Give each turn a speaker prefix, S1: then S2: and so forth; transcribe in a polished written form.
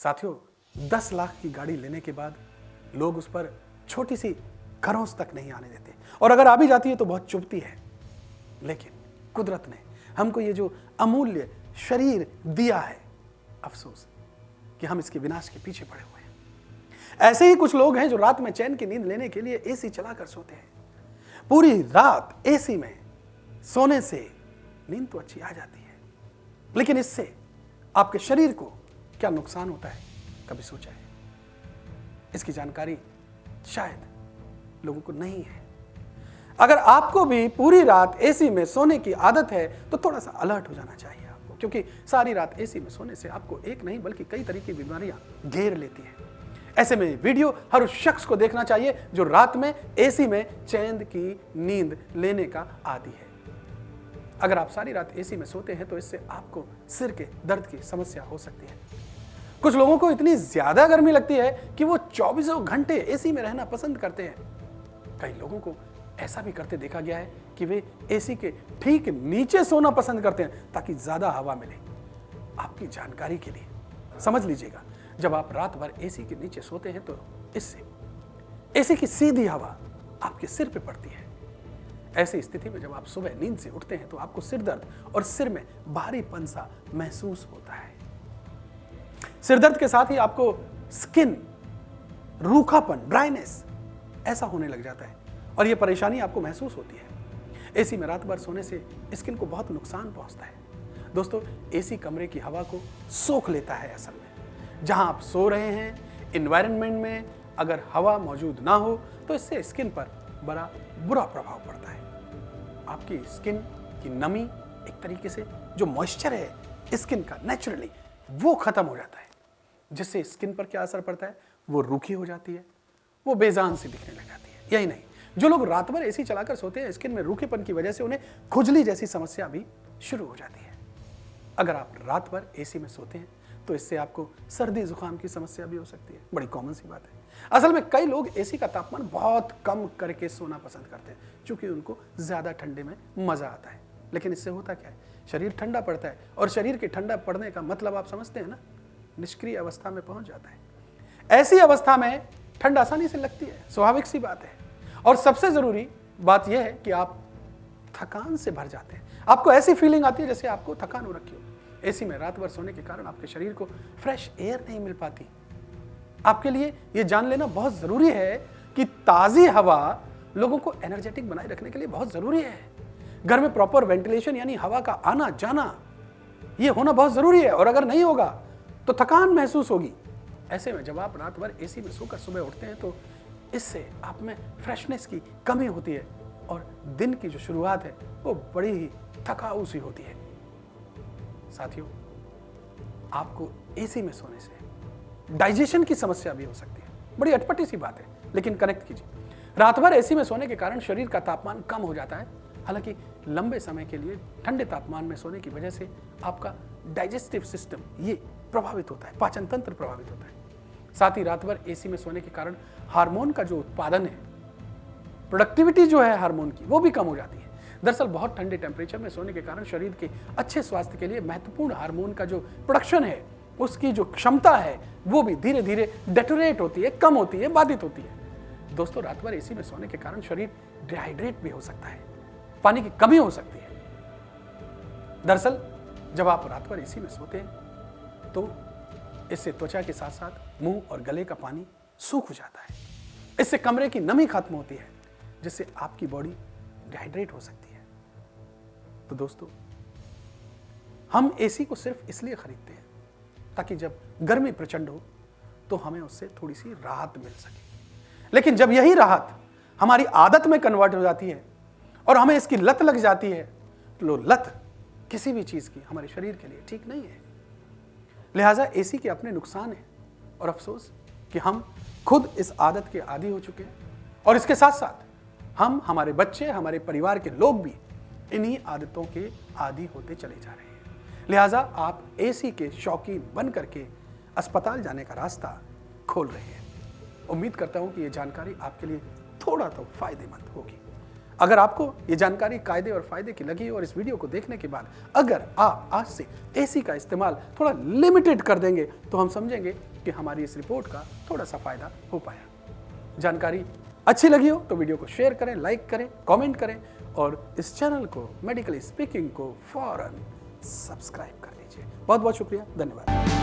S1: साथियों, 10 लाख की गाड़ी लेने के बाद लोग उस पर छोटी सी खरोंच तक नहीं आने देते, और अगर आ भी जाती है तो बहुत चुभती है। लेकिन कुदरत ने हमको ये जो अमूल्य शरीर दिया है, अफसोस कि हम इसके विनाश के पीछे पड़े हुए हैं। ऐसे ही कुछ लोग हैं जो रात में चैन की नींद लेने के लिए एसी चलाकर सोते हैं। पूरी रात एसी में सोने से नींद तो अच्छी आ जाती है, लेकिन इससे आपके शरीर को क्या नुकसान होता है, कभी सोचा है? इसकी जानकारी शायद लोगों को नहीं है। अगर आपको भी पूरी रात एसी में सोने की आदत है तो थोड़ा सा अलर्ट हो जाना चाहिए आपको, क्योंकि सारी रात एसी में सोने से आपको एक नहीं बल्कि कई तरह की बीमारियां घेर लेती हैं। ऐसे में वीडियो हर उस शख्स को देखना चाहिए जो रात में एसी में चैन की नींद लेने का आदी है। अगर आप सारी रात एसी में सोते हैं तो इससे आपको सिर के दर्द की समस्या हो सकती है। कुछ लोगों को इतनी ज्यादा गर्मी लगती है कि वो 24 घंटे एसी में रहना पसंद करते हैं। कई लोगों को ऐसा भी करते देखा गया है कि वे एसी के ठीक नीचे सोना पसंद करते हैं ताकि ज्यादा हवा मिले। आपकी जानकारी के लिए समझ लीजिएगा, जब आप रात भर एसी के नीचे सोते हैं तो इससे एसी की सीधी हवा आपके सिर पे पड़ती है। ऐसी स्थिति में जब आप सुबह नींद से उठते हैं तो आपको सिर दर्द और सिर में भारीपन सा महसूस होता है। सिर दर्द के साथ ही आपको स्किन रूखापन, ड्राइनेस ऐसा होने लग जाता है, और यह परेशानी आपको महसूस होती है। एसी में रात भर सोने से स्किन को बहुत नुकसान पहुंचता है। दोस्तों, एसी कमरे की हवा को सोख लेता है। असल में जहां आप सो रहे हैं, एनवायरनमेंट में अगर हवा मौजूद ना हो तो इससे स्किन पर बड़ा बुरा प्रभाव पड़ता है। आपकी स्किन की नमी, एक तरीके से जो मॉइस्चर है स्किन का नेचुरली, वो खत्म हो जाता है, जिससे स्किन पर क्या असर पड़ता है? वो रूखी हो जाती है, वो बेजान सी दिखने लग जाती है। यही नहीं, जो लोग रात भर एसी चलाकर सोते हैं, स्किन में रूखेपन की वजह से उन्हें खुजली जैसी समस्या भी शुरू हो जाती है। अगर आप रात भर एसी में सोते हैं तो इससे आपको सर्दी जुकाम की समस्या भी हो सकती है। बड़ी कॉमन सी बात है। असल में कई लोग एसी का तापमान बहुत कम करके सोना पसंद करते हैं, क्योंकि उनको ज्यादा ठंडे में मजा आता है। लेकिन इससे होता क्या है? शरीर ठंडा पड़ता है, और शरीर के ठंडा पड़ने का मतलब आप समझते हैं ना, निष्क्रिय अवस्था में पहुंच जाता है। ऐसी अवस्था में ठंड आसानी से लगती है, स्वाभाविक सी बात है। और सबसे जरूरी बात यह है कि आप थकान से भर जाते हैं। आपको ऐसी फीलिंग आती है जैसे आपको थकान हो रखी हो। एसी में रात भर सोने के कारण आपके शरीर को फ्रेश एयर नहीं मिल पाती। आपके लिए यह जान लेना बहुत जरूरी है कि ताजी हवा लोगों को एनर्जेटिक बनाए रखने के लिए बहुत जरूरी है। घर में प्रॉपर वेंटिलेशन यानी हवा का आना जाना यह होना बहुत जरूरी है, और अगर नहीं होगा तो थकान महसूस होगी। ऐसे में जब आप रात भर एसी में सोकर सुबह उठते हैं तो इससे आप में फ्रेशनेस की कमी होती है, और दिन की जो शुरुआत है वो बड़ी ही थकाऊ सी होती है। साथियों, आपको एसी में सोने से डाइजेशन की समस्या भी हो सकती है। बड़ी अटपटी सी बात है, लेकिन कनेक्ट कीजिए। रात भर एसी में सोने के कारण शरीर का तापमान कम हो जाता है। हालांकि लंबे समय के लिए ठंडे तापमान में सोने की वजह से आपका डाइजेस्टिव सिस्टम ये प्रभावित होता है, पाचन तंत्र प्रभावित होता है। साथ ही रात भर एसी में सोने के कारण हार्मोन का जो उत्पादन है, प्रोडक्टिविटी जो है हार्मोन की, वो भी कम हो जाती है। दरअसल बहुत ठंडे टेम्परेचर में सोने के कारण शरीर के अच्छे स्वास्थ्य के लिए महत्वपूर्ण हार्मोन का जो प्रोडक्शन है, उसकी जो क्षमता है, वो भी धीरे धीरे डेटोरेट होती है, कम होती है, बाधित होती है। दोस्तों, रात भर एसी में सोने के कारण शरीर डिहाइड्रेट भी हो सकता है, पानी की कमी हो सकती है। दरअसल जब आप रात भर एसी में सोते हैं तो इससे त्वचा के साथ साथ मुंह और गले का पानी सूख जाता है। इससे कमरे की नमी खत्म होती है, जिससे आपकी बॉडी डिहाइड्रेट हो सकती है। तो दोस्तों, हम एसी को सिर्फ इसलिए खरीदते हैं ताकि जब गर्मी प्रचंड हो तो हमें उससे थोड़ी सी राहत मिल सके। लेकिन जब यही राहत हमारी आदत में कन्वर्ट हो जाती है और हमें इसकी लत लग जाती है, तो लत किसी भी चीज की हमारे शरीर के लिए ठीक नहीं है। लिहाजा एसी के अपने नुकसान हैं, और अफसोस कि हम खुद इस आदत के आदी हो चुके हैं, और इसके साथ साथ हम, हमारे बच्चे, हमारे परिवार के लोग भी इन्हीं आदतों के आदी होते चले जा रहे हैं। लिहाजा आप एसी के शौकीन बन करके अस्पताल जाने का रास्ता खोल रहे हैं। उम्मीद करता हूं कि यह जानकारी आपके लिए थोड़ा तो फायदेमंद होगी। अगर आपको ये जानकारी कायदे और फायदे की लगी और इस वीडियो को देखने के बाद अगर आप आज से एसी का इस्तेमाल थोड़ा लिमिटेड कर देंगे तो हम समझेंगे कि हमारी इस रिपोर्ट का थोड़ा सा फायदा हो पाया। जानकारी अच्छी लगी हो तो वीडियो को शेयर करें, लाइक करें, कमेंट करें और इस चैनल को मेडिकली स्पीकिंग को फौरन सब्सक्राइब कर लीजिए। बहुत बहुत शुक्रिया, धन्यवाद।